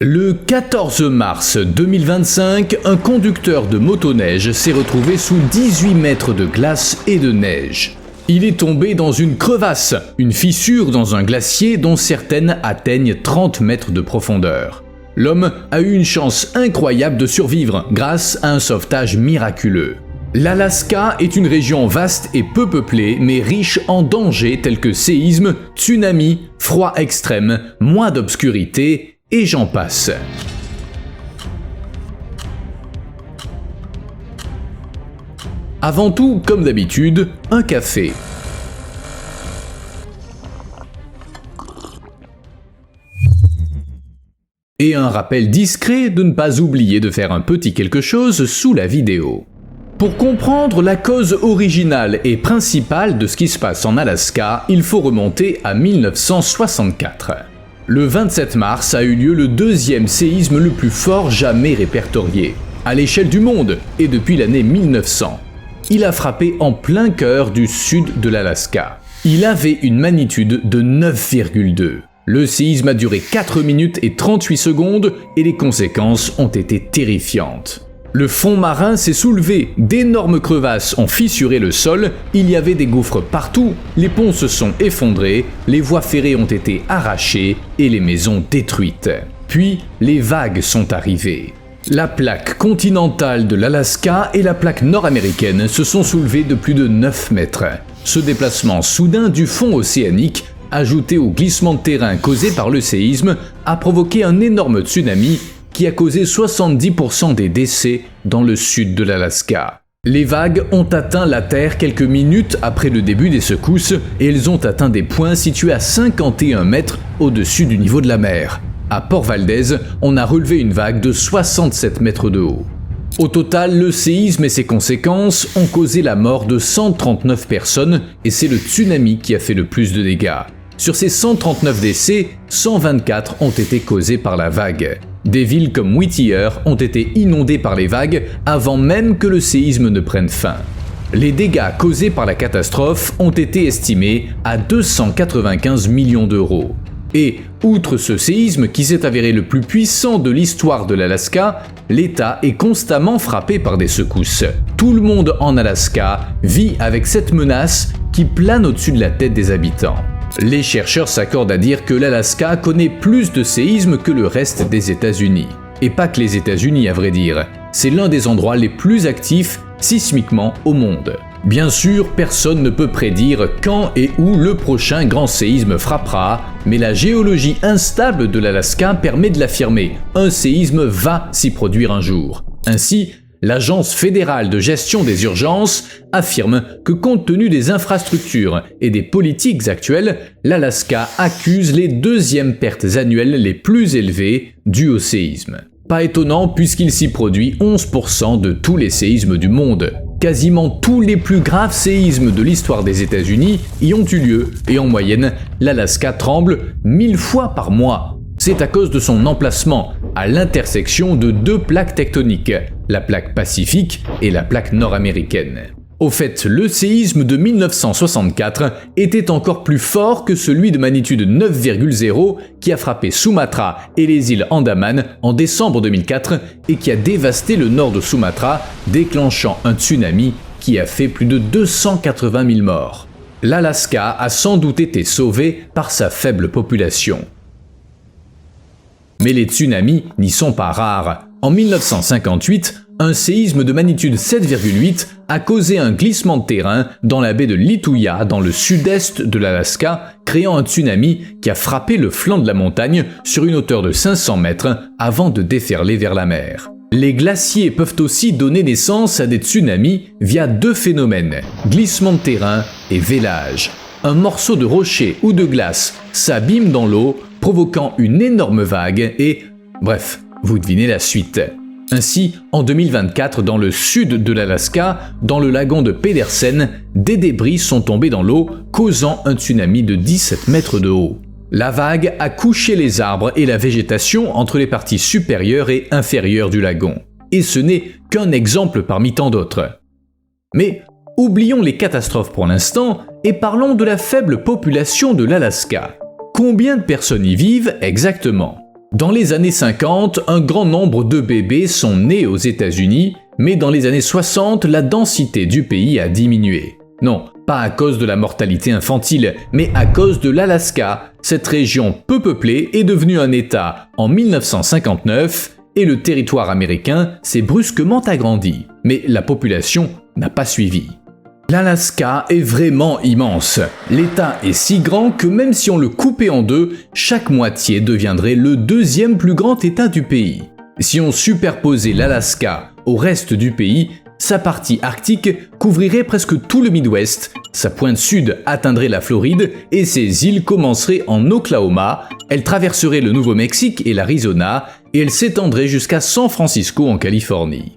Le 14 mars 2025, un conducteur de motoneige s'est retrouvé sous 18 mètres de glace et de neige. Il est tombé dans une crevasse, une fissure dans un glacier dont certaines atteignent 30 mètres de profondeur. L'homme a eu une chance incroyable de survivre grâce à un sauvetage miraculeux. L'Alaska est une région vaste et peu peuplée, mais riche en dangers tels que séismes, tsunamis, froid extrême, moins d'obscurité, et j'en passe. Avant tout, comme d'habitude, un café. Et un rappel discret de ne pas oublier de faire un petit quelque chose sous la vidéo. Pour comprendre la cause originale et principale de ce qui se passe en Alaska, il faut remonter à 1964. Le 27 mars a eu lieu le deuxième séisme le plus fort jamais répertorié, à l'échelle du monde et depuis l'année 1900. Il a frappé en plein cœur du sud de l'Alaska. Il avait une magnitude de 9,2. Le séisme a duré 4 minutes et 38 secondes et les conséquences ont été terrifiantes. Le fond marin s'est soulevé, d'énormes crevasses ont fissuré le sol, il y avait des gouffres partout, les ponts se sont effondrés, les voies ferrées ont été arrachées et les maisons détruites. Puis, les vagues sont arrivées. La plaque continentale de l'Alaska et la plaque nord-américaine se sont soulevées de plus de 9 mètres. Ce déplacement soudain du fond océanique, ajouté au glissement de terrain causé par le séisme, a provoqué un énorme tsunami qui a causé 70% des décès dans le sud de l'Alaska. Les vagues ont atteint la Terre quelques minutes après le début des secousses et elles ont atteint des points situés à 51 mètres au-dessus du niveau de la mer. À Port Valdez, on a relevé une vague de 67 mètres de haut. Au total, le séisme et ses conséquences ont causé la mort de 139 personnes et c'est le tsunami qui a fait le plus de dégâts. Sur ces 139 décès, 124 ont été causés par la vague. Des villes comme Whittier ont été inondées par les vagues avant même que le séisme ne prenne fin. Les dégâts causés par la catastrophe ont été estimés à 295 millions d'euros. Et, outre ce séisme qui s'est avéré le plus puissant de l'histoire de l'Alaska, l'État est constamment frappé par des secousses. Tout le monde en Alaska vit avec cette menace qui plane au-dessus de la tête des habitants. Les chercheurs s'accordent à dire que l'Alaska connaît plus de séismes que le reste des États-Unis. Et pas que les États-Unis à vrai dire, c'est l'un des endroits les plus actifs sismiquement au monde. Bien sûr, personne ne peut prédire quand et où le prochain grand séisme frappera, mais la géologie instable de l'Alaska permet de l'affirmer, un séisme va s'y produire un jour. Ainsi, l'Agence fédérale de gestion des urgences affirme que compte tenu des infrastructures et des politiques actuelles, l'Alaska accuse les deuxièmes pertes annuelles les plus élevées dues au séisme. Pas étonnant puisqu'il s'y produit 11% de tous les séismes du monde. Quasiment tous les plus graves séismes de l'histoire des États-Unis y ont eu lieu et en moyenne, l'Alaska tremble 1000 fois par mois. C'est à cause de son emplacement à l'intersection de deux plaques tectoniques, la plaque pacifique et la plaque nord-américaine. Au fait, le séisme de 1964 était encore plus fort que celui de magnitude 9,0 qui a frappé Sumatra et les îles Andaman en décembre 2004 et qui a dévasté le nord de Sumatra, déclenchant un tsunami qui a fait plus de 280 000 morts. L'Alaska a sans doute été sauvé par sa faible population. Mais les tsunamis n'y sont pas rares. En 1958, un séisme de magnitude 7,8 a causé un glissement de terrain dans la baie de Lituya dans le sud-est de l'Alaska, créant un tsunami qui a frappé le flanc de la montagne sur une hauteur de 500 mètres avant de déferler vers la mer. Les glaciers peuvent aussi donner naissance à des tsunamis via deux phénomènes, glissement de terrain et vélage. Un morceau de rocher ou de glace s'abîme dans l'eau, provoquant une énorme vague et... bref, vous devinez la suite. Ainsi, en 2024, dans le sud de l'Alaska, dans le lagon de Pedersen, des débris sont tombés dans l'eau, causant un tsunami de 17 mètres de haut. La vague a couché les arbres et la végétation entre les parties supérieures et inférieures du lagon. Et ce n'est qu'un exemple parmi tant d'autres. Mais oublions les catastrophes pour l'instant et parlons de la faible population de l'Alaska. Combien de personnes y vivent exactement ? Dans les années 50, un grand nombre de bébés sont nés aux États-Unis, mais dans les années 60, la densité du pays a diminué. Non, pas à cause de la mortalité infantile, mais à cause de l'Alaska. Cette région peu peuplée est devenue un État en 1959 et le territoire américain s'est brusquement agrandi. Mais la population n'a pas suivi. L'Alaska est vraiment immense. L'État est si grand que même si on le coupait en deux, chaque moitié deviendrait le deuxième plus grand État du pays. Si on superposait l'Alaska au reste du pays, sa partie arctique couvrirait presque tout le Midwest, sa pointe sud atteindrait la Floride et ses îles commenceraient en Oklahoma, elle traverserait le Nouveau-Mexique et l'Arizona et elle s'étendrait jusqu'à San Francisco en Californie.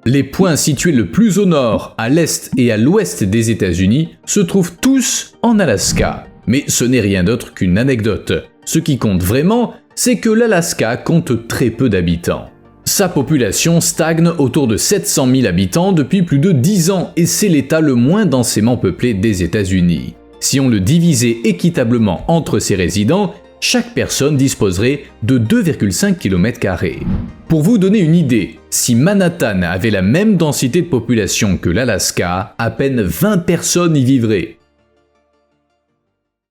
Les points situés le plus au nord, à l'est et à l'ouest des États-Unis se trouvent tous en Alaska. Mais ce n'est rien d'autre qu'une anecdote. Ce qui compte vraiment, c'est que l'Alaska compte très peu d'habitants. Sa population stagne autour de 700 000 habitants depuis plus de 10 ans et c'est l'État le moins densément peuplé des États-Unis. Si on le divisait équitablement entre ses résidents, chaque personne disposerait de 2,5 km². Pour vous donner une idée, si Manhattan avait la même densité de population que l'Alaska, à peine 20 personnes y vivraient.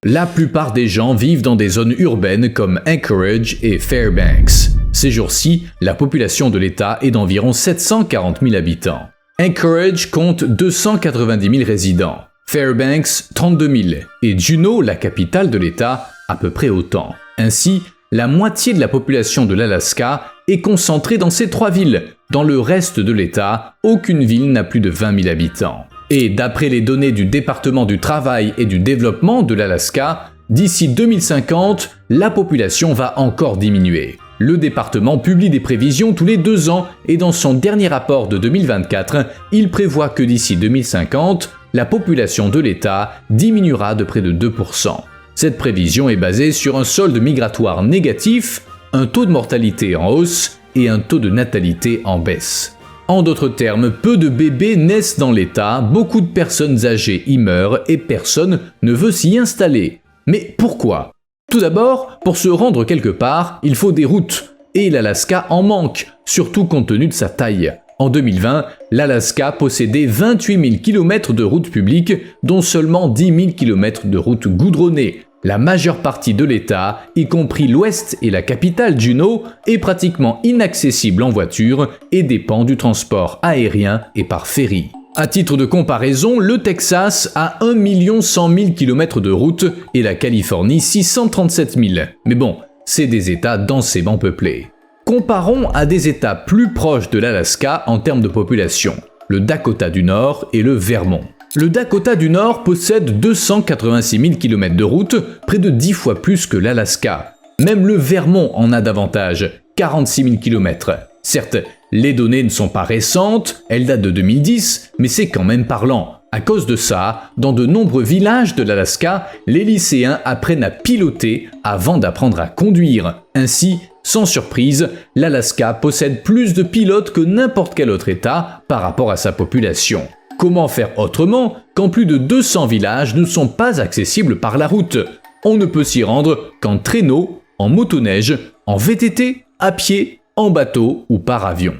La plupart des gens vivent dans des zones urbaines comme Anchorage et Fairbanks. Ces jours-ci, la population de l'État est d'environ 740 000 habitants. Anchorage compte 290 000 résidents, Fairbanks 32 000 et Juneau, la capitale de l'État, à peu près autant. Ainsi, la moitié de la population de l'Alaska est concentrée dans ces trois villes. Dans le reste de l'État, aucune ville n'a plus de 20 000 habitants. Et d'après les données du département du travail et du développement de l'Alaska, d'ici 2050, la population va encore diminuer. Le département publie des prévisions tous les 2 ans et dans son dernier rapport de 2024, il prévoit que d'ici 2050, la population de l'État diminuera de près de 2%. Cette prévision est basée sur un solde migratoire négatif, un taux de mortalité en hausse et un taux de natalité en baisse. En d'autres termes, peu de bébés naissent dans l'État, beaucoup de personnes âgées y meurent et personne ne veut s'y installer. Mais pourquoi ? Tout d'abord, pour se rendre quelque part, il faut des routes. Et l'Alaska en manque, surtout compte tenu de sa taille. En 2020, l'Alaska possédait 28 000 km de routes publiques, dont seulement 10 000 km de routes goudronnées. La majeure partie de l'État, y compris l'Ouest et la capitale Juneau, est pratiquement inaccessible en voiture et dépend du transport aérien et par ferry. À titre de comparaison, le Texas a 1 100 000 km de routes et la Californie 637 000. Mais bon, c'est des États densément peuplés. Comparons à des États plus proches de l'Alaska en termes de population, le Dakota du Nord et le Vermont. Le Dakota du Nord possède 286 000 km de route, près de 10 fois plus que l'Alaska. Même le Vermont en a davantage, 46 000 km. Certes, les données ne sont pas récentes, elles datent de 2010, mais c'est quand même parlant. À cause de ça, dans de nombreux villages de l'Alaska, les lycéens apprennent à piloter avant d'apprendre à conduire. Ainsi, sans surprise, l'Alaska possède plus de pilotes que n'importe quel autre État par rapport à sa population. Comment faire autrement quand plus de 200 villages ne sont pas accessibles par la route ? On ne peut s'y rendre qu'en traîneau, en motoneige, en VTT, à pied, en bateau ou par avion.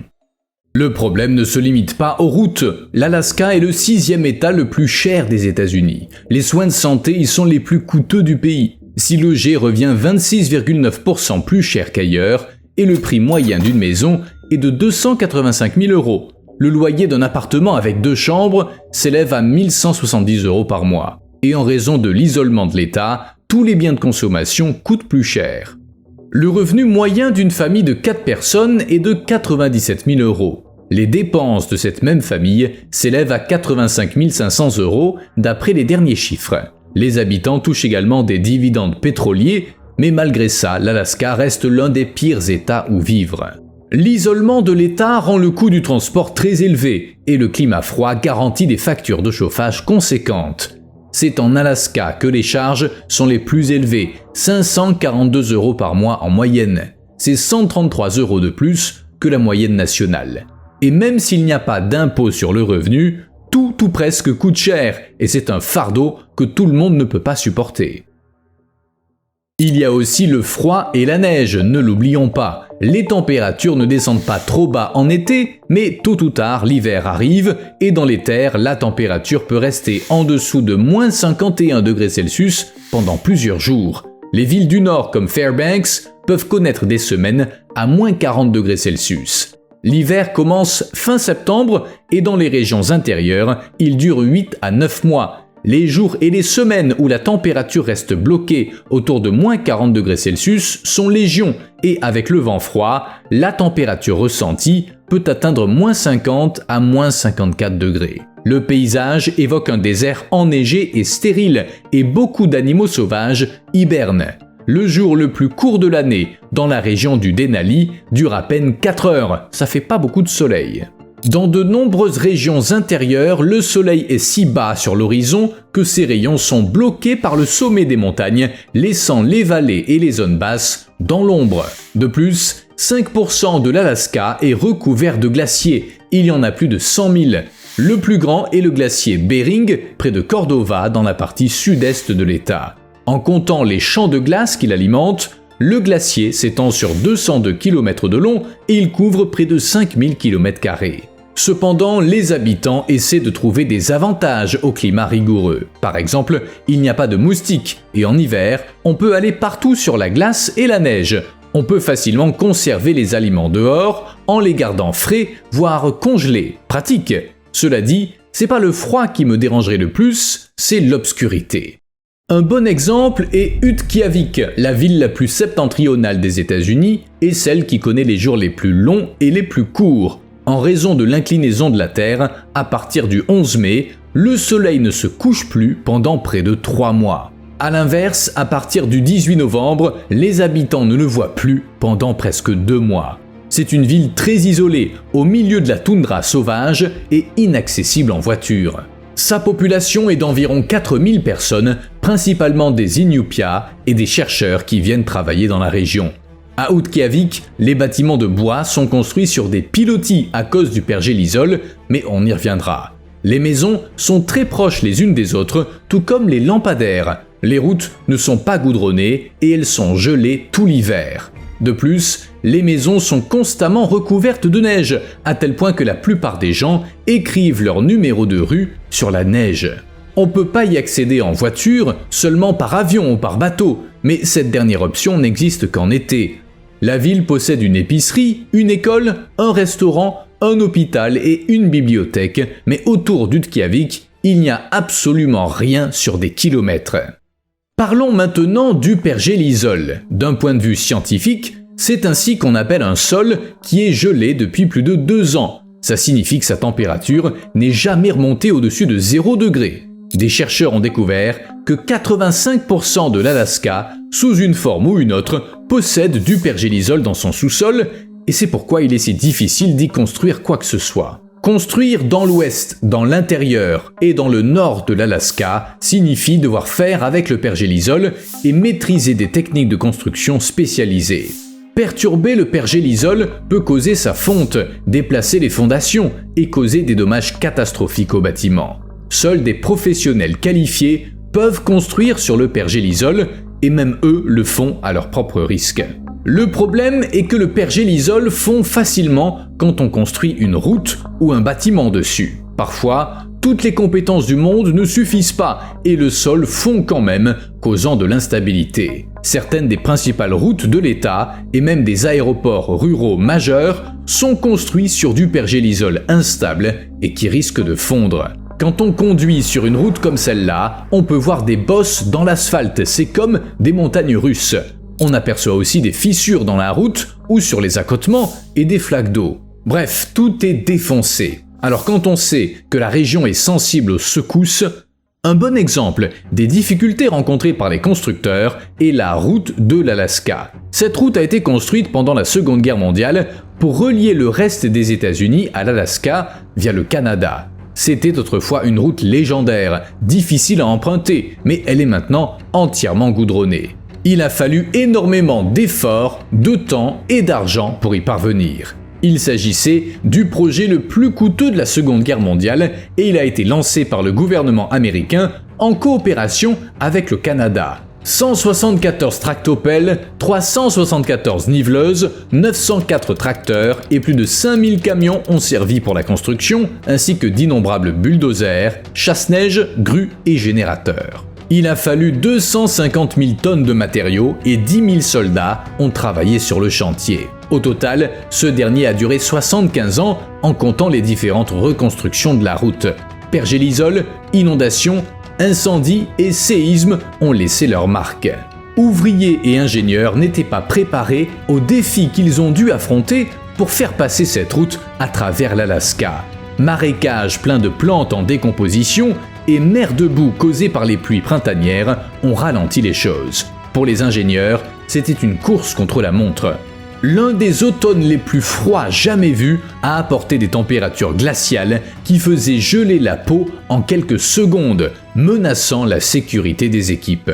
Le problème ne se limite pas aux routes. L'Alaska est le 6e État le plus cher des États-Unis. Les soins de santé y sont les plus coûteux du pays. S'y loger revient 26,9% plus cher qu'ailleurs et le prix moyen d'une maison est de 285 000 €. Le loyer d'un appartement avec 2 chambres s'élève à 1 170 € par mois. Et en raison de l'isolement de l'État, tous les biens de consommation coûtent plus cher. Le revenu moyen d'une famille de 4 personnes est de 97 000 €. Les dépenses de cette même famille s'élèvent à 85 500 € d'après les derniers chiffres. Les habitants touchent également des dividendes pétroliers, mais malgré ça, l'Alaska reste l'un des pires États où vivre. L'isolement de l'État rend le coût du transport très élevé et le climat froid garantit des factures de chauffage conséquentes. C'est en Alaska que les charges sont les plus élevées, 542 € par mois en moyenne. C'est 133 € de plus que la moyenne nationale. Et même s'il n'y a pas d'impôt sur le revenu, tout ou presque coûte cher et c'est un fardeau que tout le monde ne peut pas supporter. Il y a aussi le froid et la neige, ne l'oublions pas. Les températures ne descendent pas trop bas en été, mais tôt ou tard l'hiver arrive et dans les terres, la température peut rester en dessous de moins 51 degrés Celsius pendant plusieurs jours. Les villes du nord comme Fairbanks peuvent connaître des semaines à moins 40 degrés Celsius. L'hiver commence fin septembre et dans les régions intérieures, il dure 8 à 9 mois. Les jours et les semaines où la température reste bloquée autour de moins 40 degrés Celsius sont légion et avec le vent froid, la température ressentie peut atteindre moins 50 à moins 54 degrés. Le paysage évoque un désert enneigé et stérile et beaucoup d'animaux sauvages hibernent. Le jour le plus court de l'année dans la région du Denali dure à peine 4 heures, ça fait pas beaucoup de soleil. Dans de nombreuses régions intérieures, le soleil est si bas sur l'horizon que ses rayons sont bloqués par le sommet des montagnes, laissant les vallées et les zones basses dans l'ombre. De plus, 5% de l'Alaska est recouvert de glaciers. Il y en a plus de 100 000. Le plus grand est le glacier Bering, près de Cordova, dans la partie sud-est de l'État. En comptant les champs de glace qui l'alimentent, le glacier s'étend sur 202 km de long et il couvre près de 5000 km². Cependant, les habitants essaient de trouver des avantages au climat rigoureux. Par exemple, il n'y a pas de moustiques et en hiver, on peut aller partout sur la glace et la neige. On peut facilement conserver les aliments dehors en les gardant frais, voire congelés. Pratique. Cela dit, c'est pas le froid qui me dérangerait le plus, c'est l'obscurité. Un bon exemple est Utqiagvik, la ville la plus septentrionale des États-Unis et celle qui connaît les jours les plus longs et les plus courts. En raison de l'inclinaison de la Terre, à partir du 11 mai, le soleil ne se couche plus pendant près de 3 mois. A l'inverse, à partir du 18 novembre, les habitants ne le voient plus pendant presque 2 mois. C'est une ville très isolée, au milieu de la toundra sauvage et inaccessible en voiture. Sa population est d'environ 4000 personnes, principalement des Iñupiat et des chercheurs qui viennent travailler dans la région. À Utqiagvik, les bâtiments de bois sont construits sur des pilotis à cause du pergélisol, mais on y reviendra. Les maisons sont très proches les unes des autres, tout comme les lampadaires. Les routes ne sont pas goudronnées et elles sont gelées tout l'hiver. De plus, les maisons sont constamment recouvertes de neige, à tel point que la plupart des gens écrivent leur numéro de rue sur la neige. On ne peut pas y accéder en voiture, seulement par avion ou par bateau, mais cette dernière option n'existe qu'en été. La ville possède une épicerie, une école, un restaurant, un hôpital et une bibliothèque, mais autour d'Utqiagvik, il n'y a absolument rien sur des kilomètres. Parlons maintenant du pergélisol. D'un point de vue scientifique, c'est ainsi qu'on appelle un sol qui est gelé depuis plus de 2 ans. Ça signifie que sa température n'est jamais remontée au-dessus de 0 degré. Des chercheurs ont découvert que 85% de l'Alaska, sous une forme ou une autre, possède du pergélisol dans son sous-sol, et c'est pourquoi il est si difficile d'y construire quoi que ce soit. Construire dans l'ouest, dans l'intérieur et dans le nord de l'Alaska signifie devoir faire avec le pergélisol et maîtriser des techniques de construction spécialisées. Perturber le pergélisol peut causer sa fonte, déplacer les fondations et causer des dommages catastrophiques aux bâtiments. Seuls des professionnels qualifiés peuvent construire sur le pergélisol et même eux le font à leur propre risque. Le problème est que le pergélisol fond facilement quand on construit une route ou un bâtiment dessus. Parfois, toutes les compétences du monde ne suffisent pas et le sol fond quand même, causant de l'instabilité. Certaines des principales routes de l'État et même des aéroports ruraux majeurs sont construits sur du pergélisol instable et qui risque de fondre. Quand on conduit sur une route comme celle-là, on peut voir des bosses dans l'asphalte, c'est comme des montagnes russes. On aperçoit aussi des fissures dans la route ou sur les accotements et des flaques d'eau. Bref, tout est défoncé. Alors quand on sait que la région est sensible aux secousses, un bon exemple des difficultés rencontrées par les constructeurs est la route de l'Alaska. Cette route a été construite pendant la Seconde Guerre mondiale pour relier le reste des États-Unis à l'Alaska via le Canada. C'était autrefois une route légendaire, difficile à emprunter, mais elle est maintenant entièrement goudronnée. Il a fallu énormément d'efforts, de temps et d'argent pour y parvenir. Il s'agissait du projet le plus coûteux de la Seconde Guerre mondiale et il a été lancé par le gouvernement américain en coopération avec le Canada. 174 tractopelles, 374 niveleuses, 904 tracteurs et plus de 5000 camions ont servi pour la construction, ainsi que d'innombrables bulldozers, chasse-neige, grues et générateurs. Il a fallu 250 000 tonnes de matériaux et 10 000 soldats ont travaillé sur le chantier. Au total, ce dernier a duré 75 ans en comptant les différentes reconstructions de la route. Pergélisol, inondations, incendies et séismes ont laissé leur marque. Ouvriers et ingénieurs n'étaient pas préparés aux défis qu'ils ont dû affronter pour faire passer cette route à travers l'Alaska. Marécages pleins de plantes en décomposition et mers de boue causées par les pluies printanières ont ralenti les choses. Pour les ingénieurs, c'était une course contre la montre. L'un des automnes les plus froids jamais vus a apporté des températures glaciales qui faisaient geler la peau en quelques secondes, menaçant la sécurité des équipes.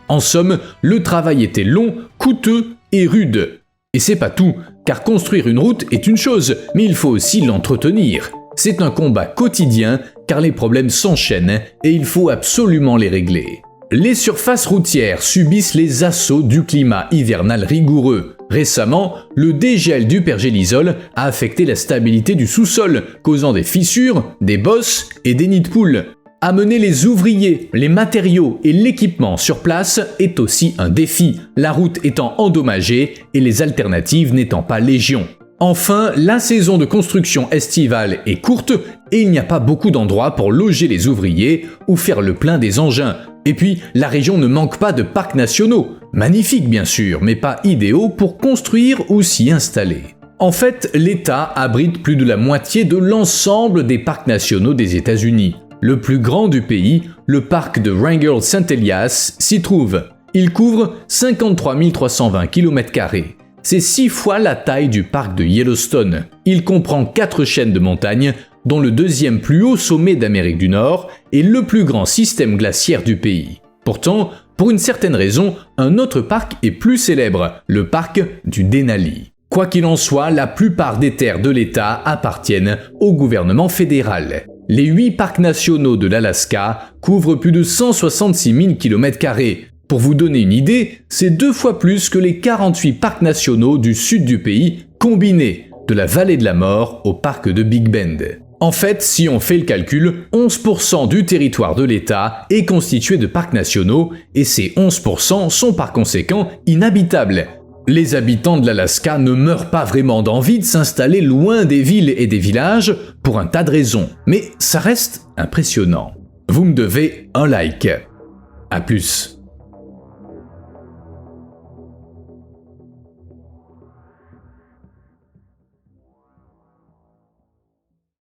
En somme, le travail était long, coûteux et rude. Et c'est pas tout, car construire une route est une chose, mais il faut aussi l'entretenir. C'est un combat quotidien, car les problèmes s'enchaînent et il faut absolument les régler. Les surfaces routières subissent les assauts du climat hivernal rigoureux. Récemment, le dégel du pergélisol a affecté la stabilité du sous-sol, causant des fissures, des bosses et des nids de poules. Amener les ouvriers, les matériaux et l'équipement sur place est aussi un défi, la route étant endommagée et les alternatives n'étant pas légion. Enfin, la saison de construction estivale est courte et il n'y a pas beaucoup d'endroits pour loger les ouvriers ou faire le plein des engins. Et puis, la région ne manque pas de parcs nationaux. Magnifiques bien sûr, mais pas idéaux pour construire ou s'y installer. En fait, l'État abrite plus de la moitié de l'ensemble des parcs nationaux des États-Unis. Le plus grand du pays, le parc de Wrangell-St. Elias, s'y trouve. Il couvre 53 320 km². C'est 6 fois la taille du parc de Yellowstone. Il comprend 4 chaînes de montagnes, dont le deuxième plus haut sommet d'Amérique du Nord et le plus grand système glaciaire du pays. Pourtant, pour une certaine raison, un autre parc est plus célèbre, le parc du Denali. Quoi qu'il en soit, la plupart des terres de l'État appartiennent au gouvernement fédéral. Les 8 parcs nationaux de l'Alaska couvrent plus de 166 000 km². Pour vous donner une idée, c'est 2 fois plus que les 48 parcs nationaux du sud du pays combinés, de la vallée de la mort au parc de Big Bend. En fait, si on fait le calcul, 11% du territoire de l'État est constitué de parcs nationaux et ces 11% sont par conséquent inhabitables. Les habitants de l'Alaska ne meurent pas vraiment d'envie de s'installer loin des villes et des villages pour un tas de raisons, mais ça reste impressionnant. Vous me devez un like. À plus.